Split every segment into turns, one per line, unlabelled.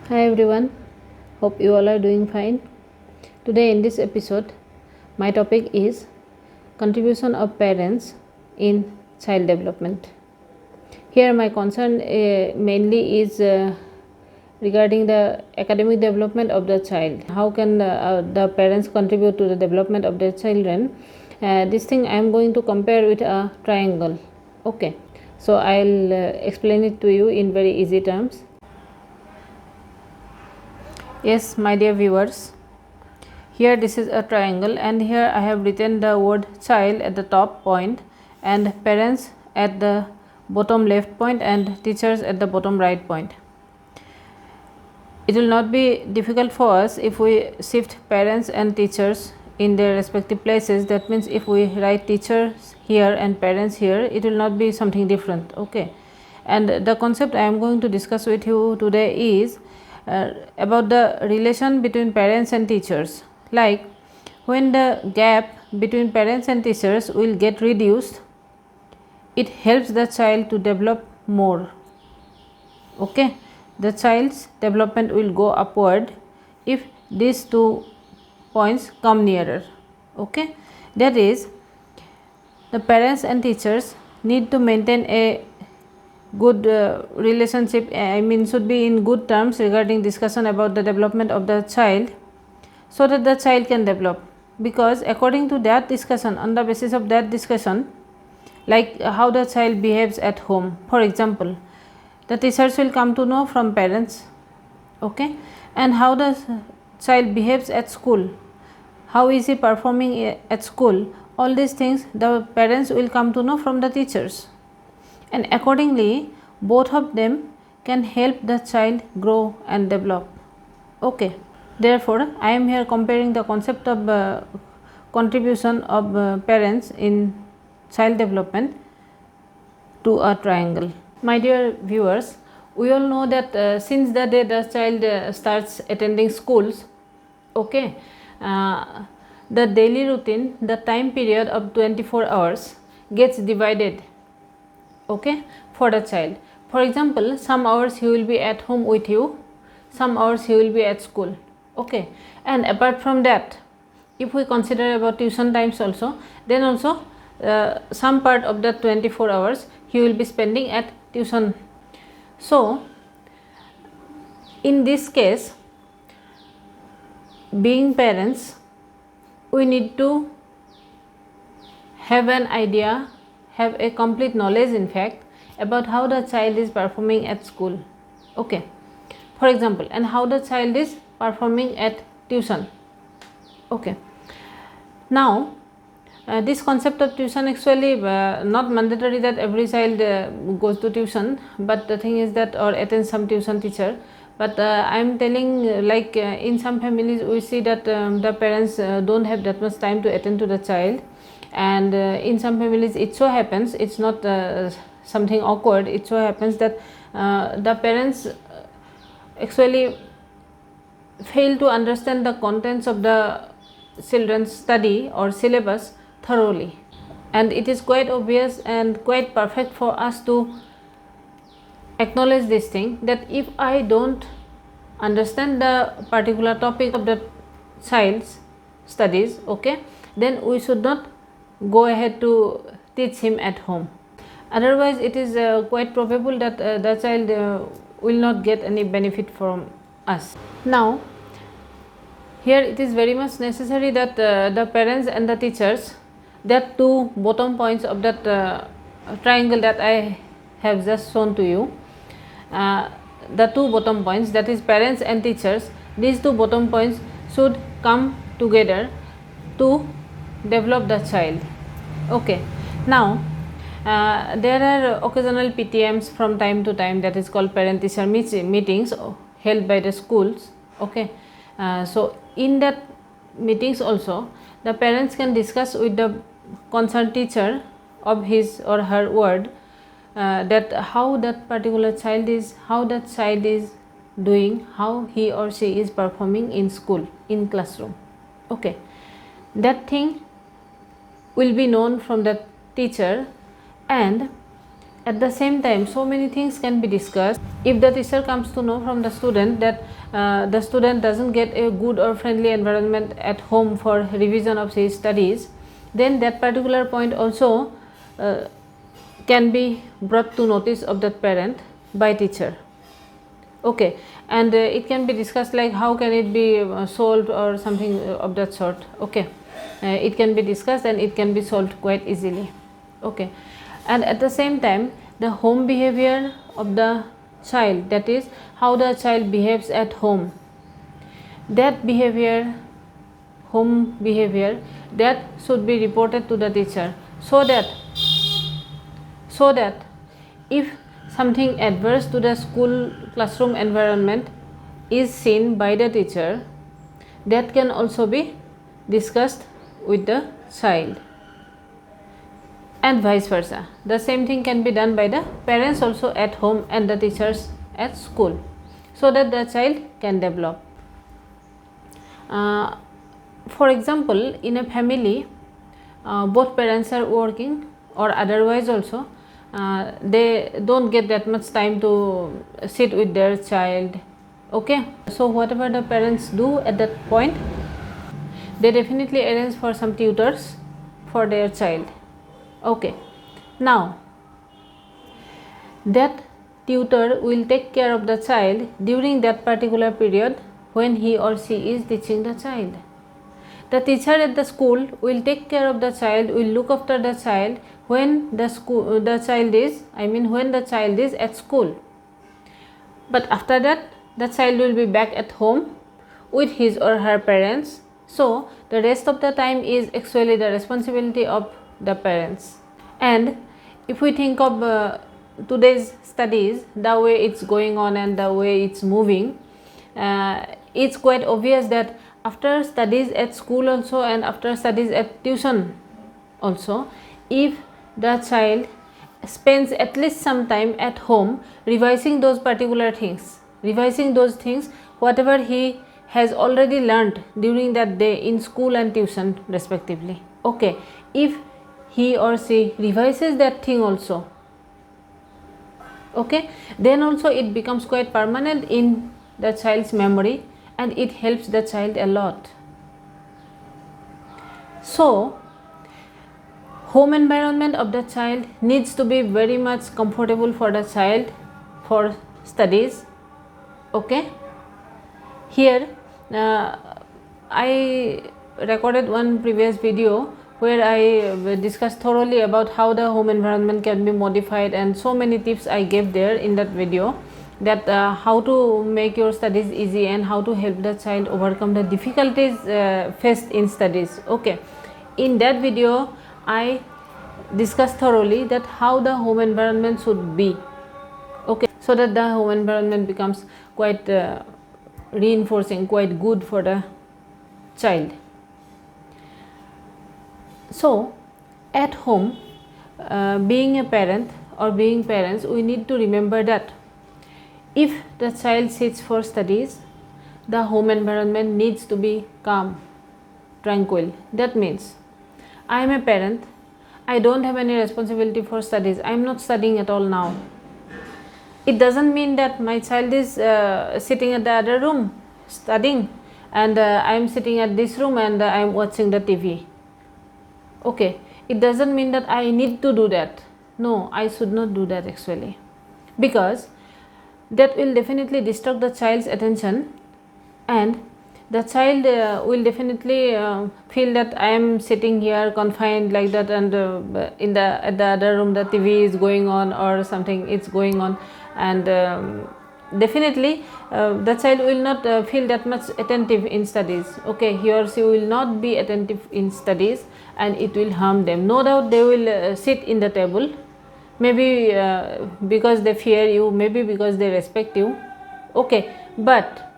Hi everyone, hope you all are doing fine. Today in this episode, my topic is contribution of parents in child development. Here my concern mainly is regarding the academic development of the child. How can the parents contribute to the development of their children? This thing I am going to compare with a triangle. Okay, so I'll explain it to you in very easy terms. Yes, my dear viewers, here this is a triangle and here I have written the word child at the top point and parents at the bottom left point and teachers at the bottom right point. It will not be difficult for us if we shift parents and teachers in their respective places. That means if we write teachers here and parents here, it will not be something different. Okay, and the concept I am going to discuss with you today is about the relation between parents and teachers. Like when the gap between parents and teachers will get reduced, it helps the child to develop more. Okay, the child's development will go upward if these two points come nearer. Okay, that is, the parents and teachers need to maintain a good relationship. I mean, should be in good terms regarding discussion about the development of the child, so that the child can develop, because according to that discussion, on the basis of that discussion, like how the child behaves at home, for example, the teachers will come to know from parents. Okay, and how the child behaves at school, how is he performing at school, all these things the parents will come to know from the teachers, and accordingly both of them can help the child grow and develop. Okay, therefore I am here comparing the concept of contribution of parents in child development to a triangle. My dear viewers, we all know that since the day the child starts attending schools, okay, the daily routine, the time period of 24 hours gets divided, okay, for the child. For example, some hours he will be at home with you, some hours he will be at school. Okay, and apart from that, if we consider about tuition times also, then also some part of the 24 hours he will be spending at tuition. So in this case, being parents, we need to have an idea, have a complete knowledge in fact about how the child is performing at school. Okay, for example, and how the child is performing at tuition. Okay, now this concept of tuition, actually not mandatory that every child goes to tuition, but the thing is that, or attends some tuition teacher, but I am telling like in some families we see that the parents don't have that much time to attend to the child, and in some families it so happens, it's not something awkward, it so happens that the parents actually fail to understand the contents of the children's study or syllabus thoroughly, and it is quite obvious and quite perfect for us to acknowledge this thing, that if I don't understand the particular topic of the child's studies, okay, then we should not go ahead to teach him at home. Otherwise it is quite probable that the child will not get any benefit from us. Now here it is very much necessary that the parents and the teachers, that two bottom points of that triangle that I have just shown to you, the two bottom points, that is parents and teachers, these two bottom points should come together to develop the child. Okay, now there are occasional PTMs from time to time, that is called parent teacher meetings held by the schools. Okay, so in that meetings also the parents can discuss with the concerned teacher of his or her ward that how that particular child is, how that child is doing, how he or she is performing in school, in classroom. Okay, that thing will be known from the teacher, and At the same time, so many things can be discussed. If the teacher comes to know from the student that the student doesn't get a good or friendly environment at home for revision of his studies, then that particular point also can be brought to notice of that parent by teacher. Okay, and it can be discussed like how can it be solved or something of that sort. Okay, it can be discussed and it can be solved quite easily. Okay, and at the same time, the home behavior of the child, that is how the child behaves at home, that behavior, home behavior, that should be reported to the teacher, so that if something adverse to the school classroom environment is seen by the teacher, that can also be discussed with the child, and vice versa. The same thing can be done by the parents also at home and the teachers at school, so that the child can develop. For example, in a family, both parents are working or otherwise also, they don't get that much time to sit with their child. Okay, so whatever the parents do at that point, they definitely arrange for some tutors for their child. Okay, now that tutor will take care of the child during that particular period when he or she is teaching the child. The teacher at the school will take care of the child, will look after the child when the child is at school. But after that, the child will be back at home with his or her parents. So the rest of the time is actually the responsibility of the parents. And if we think of today's studies, the way it's going on and the way it's moving, it's quite obvious that after studies at school also and after studies at tuition also, if the child spends at least some time at home revising those particular things, revising those things whatever he has already learned during that day in school and tuition respectively. Okay, if he or she revises that thing also, okay, then also it becomes quite permanent in the child's memory and it helps the child a lot. So home environment of the child needs to be very much comfortable for the child for studies. Okay, here I recorded one previous video where I discussed thoroughly about how the home environment can be modified, and so many tips I gave there in that video, that how to make your studies easy and how to help the child overcome the difficulties faced in studies. Okay, in that video I discussed thoroughly that how the home environment should be, okay, so that the home environment becomes quite reinforcing, quite good for the child. So at home, being a parent or being parents, we need to remember that if the child sits for studies, the home environment needs to be calm, tranquil. That means I am a parent, I don't have any responsibility for studies, I am not studying at all now. It doesn't mean that my child is sitting at the other room studying and I am sitting at this room and I am watching the TV. Okay, it doesn't mean that I need to do that. No, I should not do that actually, because that will definitely distract the child's attention, and the child will definitely feel that I am sitting here confined like that, and at the other room the TV is going on or something it's going on, and definitely the child will not feel that much attentive in studies. Okay, he or she will not be attentive in studies and it will harm them. No doubt they will sit in the table, maybe because they fear you, maybe because they respect you. Okay, but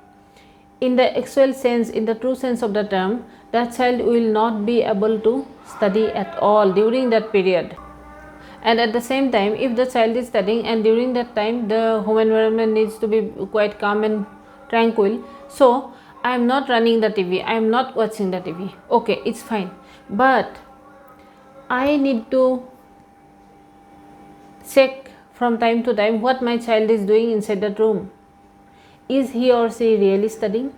in the actual sense, in the true sense of the term, that child will not be able to study at all during that period. And at the same time, if the child is studying and during that time the home environment needs to be quite calm and tranquil, so I am not running the TV, I am not watching the TV, okay, it's fine, but I need to check from time to time what my child is doing inside that room. Is he or she really studying?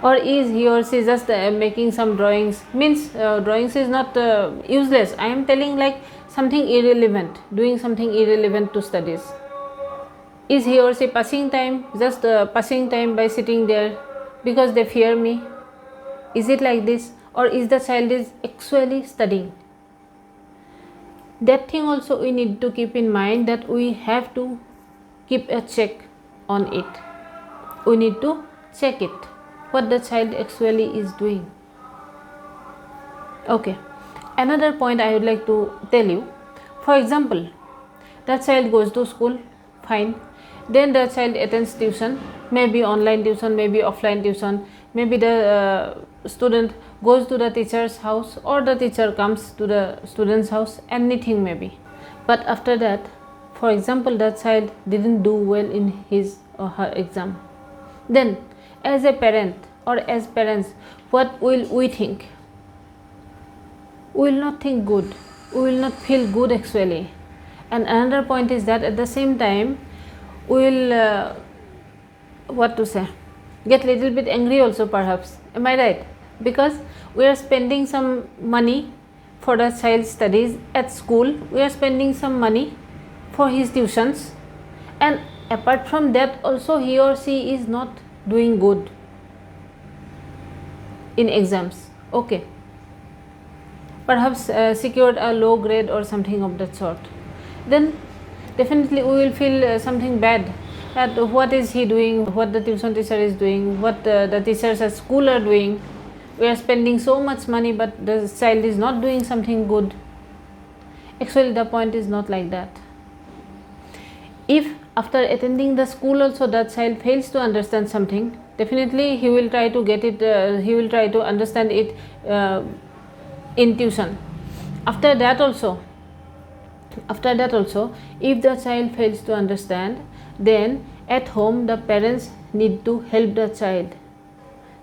Or is he or she just making some drawings? Means drawings is not useless. I am telling like something irrelevant, doing something irrelevant to studies. Is he or she passing time, just passing time by sitting there because they fear me? Is it like this? Or is the child is actually studying? That thing also we need to keep in mind, that we have to keep a check on it. We need to check it, what the child actually is doing. Okay, another point I would like to tell you. For example, the child goes to school, fine. Then the child attends tuition, maybe online tuition, maybe offline tuition. Maybe the student goes to the teacher's house, or the teacher comes to the student's house, anything maybe. But after that, for example, the child didn't do well in his or her exam. Then as a parent or as parents, what will we think? We will not think good. We will not feel good actually. And another point is that at the same time, we will get little bit angry also perhaps. Am I right? Because we are spending some money for the child's studies at school. We are spending some money for his tuitions, and apart from that also he or she is not doing good in exams. Okay, perhaps secured a low grade or something of that sort. Then definitely we will feel something bad, that what is he doing, what the tuition teacher is doing, what the teachers at school are doing. We are spending so much money, but the child is not doing something good. Actually the point is not like that. If after attending the school also the child fails to understand something, definitely he will try to get it, he will try to understand it in tuition. After that also, if the child fails to understand, then at home the parents need to help the child.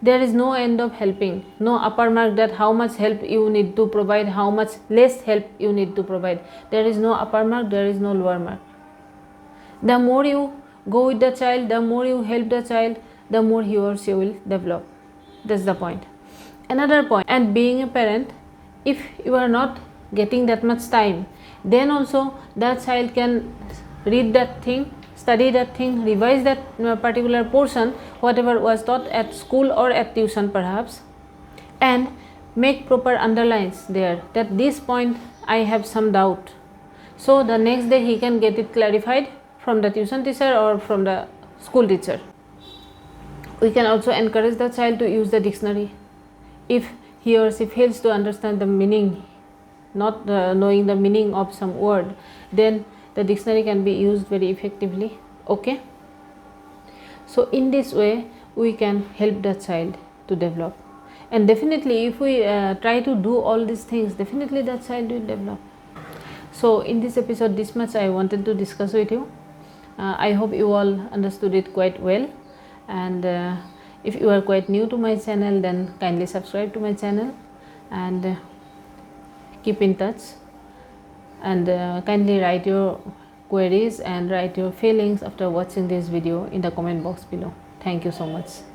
There is no end of helping, no upper mark that how much help you need to provide, how much less help you need to provide. There is no upper mark, there is no lower mark. The more you go with the child, the more you help the child, the more he or she will develop. That's the point. Another point, and being a parent, if you are not getting that much time, then also that child can read that thing, study that thing, revise that particular portion, whatever was taught at school or at tuition perhaps, and make proper underlines there, that this point I have some doubt. So the next day he can get it clarified from the tuition teacher or from the school teacher. We can also encourage the child to use the dictionary. If he or she fails to understand the meaning, not knowing the meaning of some word, then the dictionary can be used very effectively. Okay, so in this way we can help the child to develop, and definitely if we try to do all these things, definitely the child will develop. So in this episode, this much I wanted to discuss with you. I hope you all understood it quite well, and if you are quite new to my channel, then kindly subscribe to my channel and keep in touch, and kindly write your queries and write your feelings after watching this video in the comment box below. Thank you so much.